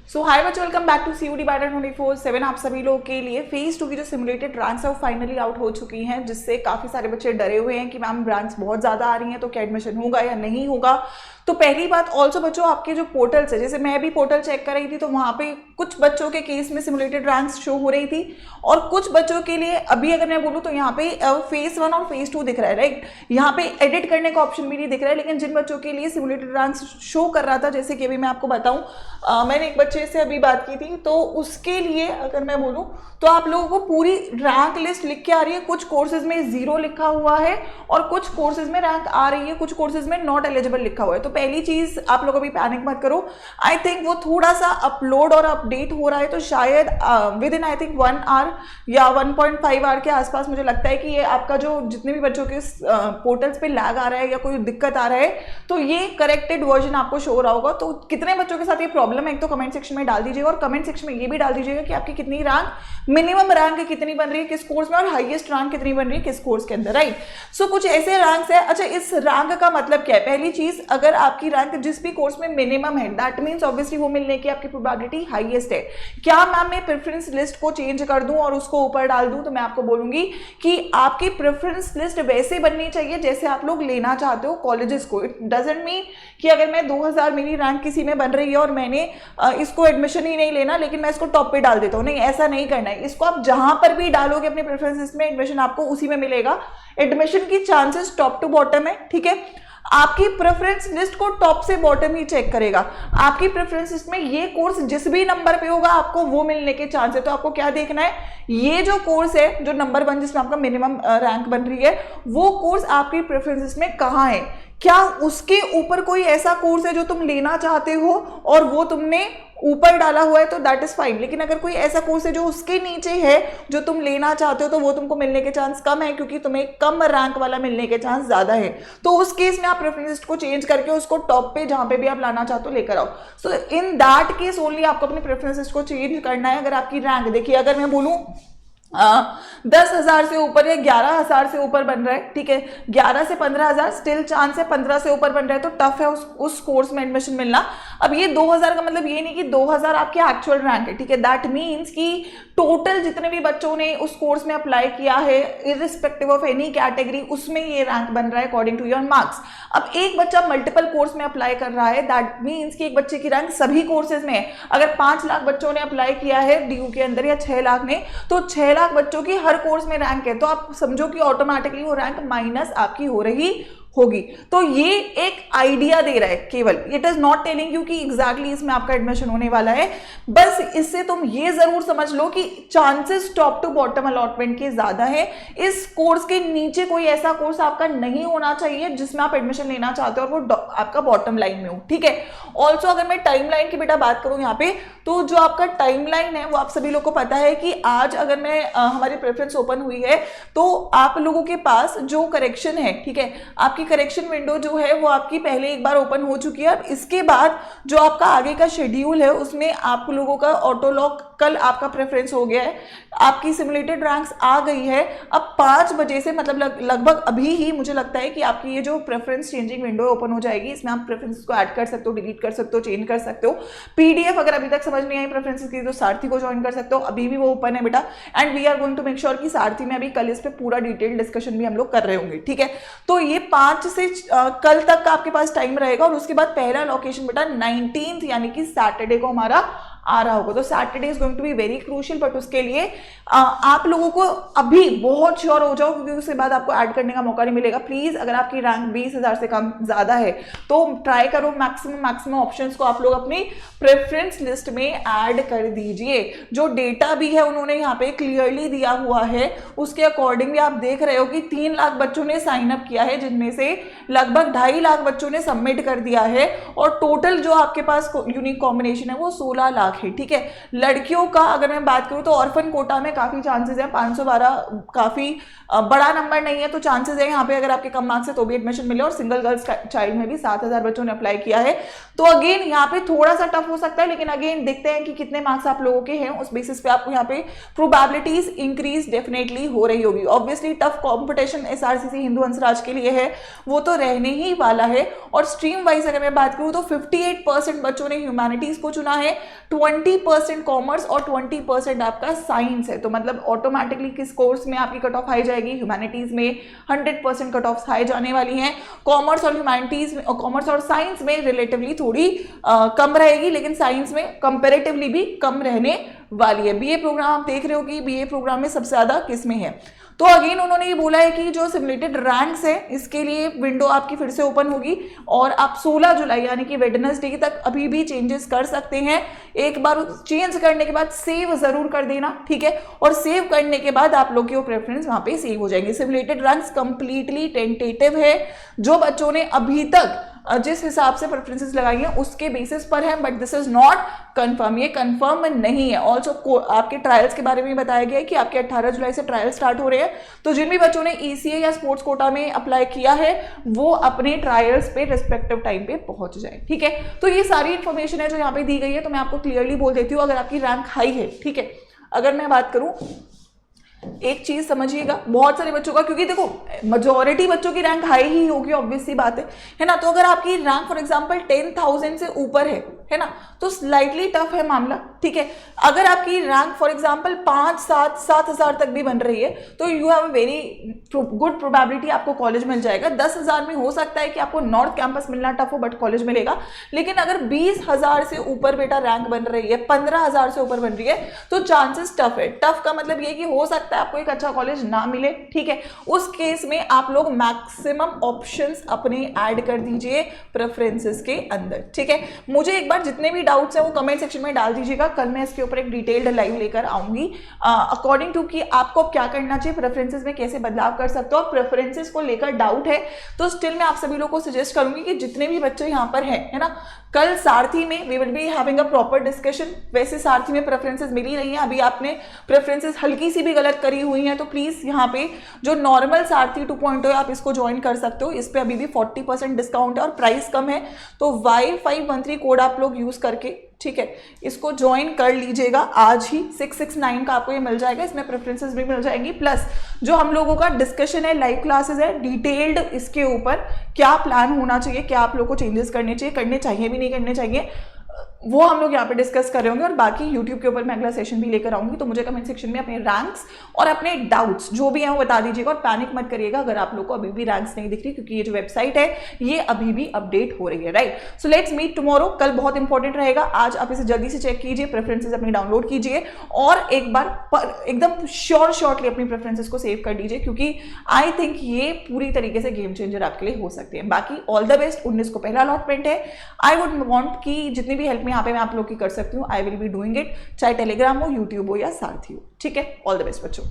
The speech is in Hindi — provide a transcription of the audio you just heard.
सो हाय बच्चों, welcome back to CUET by 24/7। आप सभी लोगों के लिए फेज 2 की जो सिमुलेटेड रैंक्स है वो फाइनली आउट हो चुकी हैं, जिससे काफ़ी सारे बच्चे डरे हुए हैं कि मैम रैंक्स बहुत ज़्यादा आ रही हैं तो क्या एडमिशन होगा या नहीं होगा। तो पहली बात ऑल्सो बच्चों, आपके जो पोर्टल्स है, जैसे मैं भी पोर्टल चेक कर रही थी तो वहाँ पे कुछ बच्चों के केस में सिमुलेटेड रैंक्स शो हो रही थी और कुछ बच्चों के लिए अभी अगर मैं बोलूँ तो यहाँ पे फेज 1 और फेज 2 दिख रहा है, राइट। यहाँ पे एडिट करने का ऑप्शन भी नहीं दिख रहा है, लेकिन जिन बच्चों के लिए सिमुलेटेड रैंक्स शो कर रहा था, जैसे कि अभी मैं आपको बताऊँ, मैंने एक बच्चे से अभी बात की थी तो उसके लिए अगर मैं बोलूं तो आप लोगों को पूरी रैंक लिस्ट लिख के आ रही है। कुछ कोर्सेज में 0 लिखा हुआ है और कुछ कोर्सेज में रैंक आ रही है, कुछ कोर्सेज में नॉट एलिजिबल लिखा हुआ है। तो पहली चीज आप लोग अभी पैनिक मत करो। आई थिंक वो थोड़ा सा अपलोड और अपडेट हो रहा है, तो शायद within I think 1 hour या 1.5 आवर के आसपास मुझे लगता है कि ये आपका जो जितने भी बच्चों के पोर्टल्स पे लैग आ रहा है या कोई दिक्कत आ रहा है तो ये करेक्टेड वर्जन आपको शो हो रहा होगा। तो कितने बच्चों के साथ ये प्रॉब्लम है एक तो कमेंट सेक्शन में डाल दीजिएगा, और कमेंट सेक्शन में ये भी डाल दीजिएगा कि आपकी कितनी रैंक, मिनिमम रैंक कितनी बन रही है किस कोर्स में और हाईएस्ट रैंक कितनी बन रही है किस कोर्स के अंदर, राइट। सो कुछ ऐसे रैंक्स है। अच्छा, इस रैंक का मतलब क्या है? पहली चीज, अगर आपकी रैंक जिस भी कोर्स में मिनिमम है, दैट मीन्स ऑब्वियसली वो मिलने की आपकी प्रोबेबिलिटी हाईएस्ट है। क्या मैम मैं प्रेफरेंस लिस्ट को चेंज कर दूं और उसको ऊपर डाल दूं? तो मैं आपको बोलूंगी कि आपकी प्रेफरेंस लिस्ट वैसे बननी चाहिए जैसे आप लोग लेना चाहते हो कॉलेजेस को। इट डजंट मीन कि अगर मैं 2000 मेरी रैंक किसी में बन रही है और मैंने इसको एडमिशन ही नहीं लेना लेकिन मैं इसको टॉप पे डाल देता हूँ, नहीं, ऐसा नहीं करना है। इसको आप जहां पर भी डालोगे अपने प्रेफरेंसेस में, एडमिशन आपको उसी में मिलेगा। एडमिशन की चांसेस टॉप टू बॉटम है, ठीक है। आपकी प्रेफरेंस लिस्ट को टॉप से बॉटम ही चेक करेगा। आपकी प्रेफरेंस लिस्ट में ये कोर्स जिस भी नंबर पे होगा आपको वो मिलने के चांस है। तो आपको क्या देखना है, ये जो कोर्स है जो नंबर 1 जिसमें आपका मिनिमम रैंक बन रही है, वो कोर्स आपकी प्रेफरेंस लिस्ट में कहाँ है। क्या उसके ऊपर कोई ऐसा कोर्स है जो तुम लेना चाहते हो और वो तुमने ऊपर डाला हुआ है तो दैट इज फाइन। लेकिन अगर कोई ऐसा कोर्स है जो उसके नीचे है जो तुम लेना चाहते हो तो वो तुमको मिलने के चांस कम है, क्योंकि तुम्हें कम रैंक वाला मिलने के चांस ज्यादा है। तो उस केस में आप प्रेफरेंस लिस्ट को चेंज करके उसको टॉप पे जहां पे भी आप लाना चाहते हो लेकर आओ। सो इन दैट केस ओनली आपको अपनी प्रेफरेंस लिस्ट को चेंज करना है। अगर आपकी रैंक देखिए, अगर मैं बोलूं 10,000 से ऊपर या 11,000 से ऊपर बन रहा है, ठीक है, 11 से 15,000 स्टिल चांस है, 15 से ऊपर बन रहा है तो टफ है उस कोर्स में एडमिशन मिलना। अब ये 2000 का मतलब ये नहीं कि 2000 आपकी एक्चुअल रैंक है, ठीक है। दैट मीन्स कि टोटल जितने भी बच्चों ने उस कोर्स में अप्लाई किया है इररिस्पेक्टिव ऑफ एनी कैटेगरी, उसमें ये रैंक बन रहा है अकॉर्डिंग टू योर मार्क्स। अब एक बच्चा मल्टीपल कोर्स में अप्लाई कर रहा है, दैट मीन्स कि एक बच्चे की रैंक सभी कोर्सेज में है। अगर 5 लाख बच्चों ने अप्लाई किया है DU के अंदर या 6 लाख ने, तो 6 लाख बच्चों की हर कोर्स में रैंक है, तो आप समझो कि ऑटोमेटिकली वो रैंक माइनस आपकी हो रही होगी। तो ये एक आइडिया दे रहा है केवल, it is not telling you कि एग्जैक्टली इसमें आपका एडमिशन होने वाला है। बस इससे तुम ये जरूर समझ लो कि chances top to bottom allotment के ज्यादा है। इस कोर्स के नीचे कोई ऐसा कोर्स आपका नहीं होना चाहिए जिसमें आप एडमिशन लेना चाहते हो और वो आपका बॉटम लाइन में हो, ठीक है। ऑल्सो अगर मैं टाइमलाइन की बेटा बात करूं यहाँ पे, तो जो आपका टाइमलाइन है वो आप सभी लोग को पता है कि आज अगर मैं हमारी प्रेफरेंस ओपन हुई है तो आप लोगों के पास जो करेक्शन है, ठीक है, आपकी करेक्शन विंडो जो है वो आपकी पहले एक बार ओपन हो चुकी है। इसके बाद जो आपका आगे का शेड्यूल है उसमें आप लोगों का ऑटो लॉक, कल आपका प्रेफरेंस हो गया है, आपकी सिमुलेटेड रैंक्स आ गई है। अब 5 बजे से मतलब लगभग अभी ही मुझे लगता है कि आपकी ये जो प्रेफरेंस चेंजिंग विंडो ओपन हो जाएगी। इसमें आप प्रेफरेंस को ऐड कर सकते हो, डिलीट कर सकते हो, चेंज कर सकते हो। PDF अगर अभी तक समझ नहीं आई प्रेफरेंसेस की तो सारथी को ज्वाइन कर सकते हो, अभी भी वो ओपन है बेटा। And we are going to make sure कि सारथी में अभी कल इस पे पूरा डिटेल डिस्कशन भी हम लोग कर रहे होंगे, ठीक है। तो ये 5 से कल तक का आपके पास टाइम रहेगा और उसके बाद पहला लोकेशन बेटा 19th यानी कि सैटरडे को हमारा आ रहा होगा। तो Saturday is going to be very crucial, but उसके लिए आप लोगों को अभी बहुत श्योर हो जाओ, क्योंकि उसके बाद आपको ऐड करने का मौका नहीं मिलेगा। प्लीज, अगर आपकी रैंक 20,000 से कम ज्यादा है तो ट्राई करो मैक्सिमम ऑप्शंस को आप लोग अपनी प्रेफरेंस लिस्ट में ऐड कर दीजिए। जो डेटा भी है उन्होंने यहाँ पे क्लियरली दिया हुआ है, उसके अकॉर्डिंग भी आप देख रहे हो कि 3 लाख बच्चों ने साइन अप किया है, जिनमें से लगभग 2.5 लाख बच्चों ने सबमिट कर दिया है और टोटल जो आपके पास यूनिक कॉम्बिनेशन है वो 16 लाख है, ठीक है। लड़कियों का अगर मैं बात करूं तो ऑर्फन कोटा में काफी चांसेस है, 512 काफी बड़ा नंबर नहीं है, तो चांसेस है यहाँ पे अगर आपके कम मार्क्स है तो भी एडमिशन मिले। और सिंगल गर्ल्स चाइल्ड में भी 7,000 बच्चों ने अप्लाई किया है। तो अगेन यहाँ पे थोड़ा सा टफ हो सकता है, लेकिन अगेन देखते हैं कि कितने मार्क्स आप लोगों के हैं, उस बेसिस पे आपको यहाँ पे प्रोबेबिलिटीज इंक्रीज डेफिनेटली हो रही होगी। Obviously tough competition SRCC Hindu Hansraj के लिए है, वो तो रहने ही वाला है। और स्ट्रीम वाइज अगर मैं बात करूँ तो 58% बच्चों ने ह्यूमैनिटीज को चुना है, 20% कॉमर्स और 20% आपका साइंस है, तो मतलब ऑटोमेटिकली किस कोर्स में आपकी कट ऑफ हाई जाएगी, ह्यूमैनिटीज में 100% कट ऑफ हाई जाने वाली हैं, कॉमर्स और ह्यूमैनिटीज में, कॉमर्स और साइंस में रिलेटिवली थोड़ी कम रहेगी, लेकिन साइंस में कंपेरेटिवली भी कम रहने वाली है। बीए प्रोग्राम आप देख रहे हो कि बीए प्रोग्राम में सबसे ज्यादा किसमें है। तो अगेन उन्होंने ये बोला है कि जो सिमुलेटेड रैंक्स है इसके लिए विंडो आपकी फिर से ओपन होगी और आप 16 जुलाई यानी कि वेडनेसडे तक अभी भी चेंजेस कर सकते हैं। एक बार चेंज करने के बाद सेव जरूर कर देना, ठीक है, और सेव करने के बाद आप लोग की वो प्रेफरेंस वहां पे सेव हो जाएंगे। सिमुलेटेड रैंक्स कंप्लीटली टेंटेटिव है, जो बच्चों ने अभी तक जिस हिसाब से प्रेफरेंसेस लगाई हैं उसके बेसिस पर है, but this is not confirm, ये कंफर्म नहीं है। ऑल्सो आपके ट्रायल्स के बारे में बताया गया है कि आपके 18 जुलाई से ट्रायल स्टार्ट हो रहे हैं, तो जिन भी बच्चों ने ईसीए या स्पोर्ट्स कोटा में अप्लाई किया है वो अपने ट्रायल्स पे रिस्पेक्टिव टाइम पे पहुंच जाए, ठीक है। तो ये सारी इंफॉर्मेशन है जो यहाँ पे दी गई है, तो मैं आपको क्लियरली बोल देती हूँ। अगर आपकी रैंक हाई है, ठीक है, अगर मैं बात करूं, एक चीज समझिएगा, बहुत सारे बच्चों का, क्योंकि देखो मेजॉरिटी बच्चों की रैंक हाई ही होगी, ऑब्वियस सी बात है ना। तो अगर आपकी रैंक फॉर एग्जांपल 10,000 से ऊपर है ना, तो स्लाइटली टफ है मामला, ठीक है। अगर आपकी रैंक फॉर एग्जांपल 5, 7, 7,000 तक भी बन रही है तो you have a very good probability आपको कॉलेज मिल जाएगा। 10,000 में हो सकता है कि आपको नॉर्थ कैंपस मिलना टफ हो, बट कॉलेज मिलेगा। लेकिन अगर 20,000 से ऊपर बेटा रैंक बन रही है, 15,000 से ऊपर बन रही है, तो चांसेस टफ है। टफ का मतलब ये कि हो सकता है आपको एक अच्छा कॉलेज ना मिले, ठीक है। उस केस में आप लोग मैक्सिमम ऑप्शंस अपने ऐड कर दीजिए प्रेफरेंसेस के अंदर, ठीक है। मुझे एक बार जितने भी डाउट्स हैं वो कमेंट सेक्शन में डाल दीजिएगा, कल मैं इसके ऊपर एक डिटेल्ड लाइव लेकर आऊंगी अकॉर्डिंग टू कि आपको क्या करना चाहिए, प्रेफरेंसेस में कैसे बदलाव कर सकते हो। प्रेफरेंसेस को लेकर डाउट है तो स्टिल मैं आप सभी लोगों को सजेस्ट करूंगी कि जितने भी बच्चे यहाँ पर हैं, है ना, कल सारथी में we will be having a proper discussion. वैसे सारथी में प्रेफरेंसेस मिली रही हैं, अभी आपने प्रेफरेंसेस हल्की सी भी गलत करी हुई हैं तो प्लीज यहाँ पे जो नॉर्मल सारथी 2.0 है आप इसको ज्वाइन कर सकते हो। इस पे अभी भी 40% डिस्काउंट है और प्राइस कम है, तो Y513 कोड आप लोग यूज करके, ठीक है, इसको ज्वाइन कर लीजिएगा आज ही। 669 का आपको ये मिल जाएगा, इसमें प्रेफरेंसेस भी मिल जाएंगी, प्लस जो हम लोगों का डिस्कशन है, लाइव क्लासेस है, डिटेल्ड इसके ऊपर क्या प्लान होना चाहिए, क्या आप लोग को चेंजेस करने चाहिए, करने चाहिए भी नहीं करने चाहिए, वो हम लोग यहाँ पे डिस्कस कर रहे होंगे। और बाकी यूट्यूब के ऊपर मैं अगला सेशन भी लेकर आऊंगी, तो मुझे कमेंट सेक्शन में अपने रैंक्स और अपने डाउट्स जो भी हैं वो बता दीजिएगा। और पैनिक मत करिएगा अगर आप लोग को अभी भी रैंक्स नहीं दिख रही, क्योंकि ये जो वेबसाइट है ये अभी भी अपडेट हो रही है, right. So let's meet tomorrow, कल बहुत इंपॉर्टेंट रहेगा। आज आप इसे जल्दी से चेक कीजिए, प्रेफरेंसेस अपनी डाउनलोड कीजिए और एक बार एकदम शॉर्टली अपनी प्रेफरेंसेस को सेव कर दीजिए, क्योंकि आई थिंक ये पूरी तरीके से गेम चेंजर आपके लिए हो सकते हैं। बाकी ऑल द बेस्ट। 19 को पहला अलॉटमेंट है। आई वुड वांट कि जितनी भी हेल्प यहाँ पे मैं आप लोग की कर सकती हूँ, I will be doing it, चाहे टेलीग्राम हो, यूट्यूब हो या सारथी हो, ठीक है। ऑल द बेस्ट बच्चों।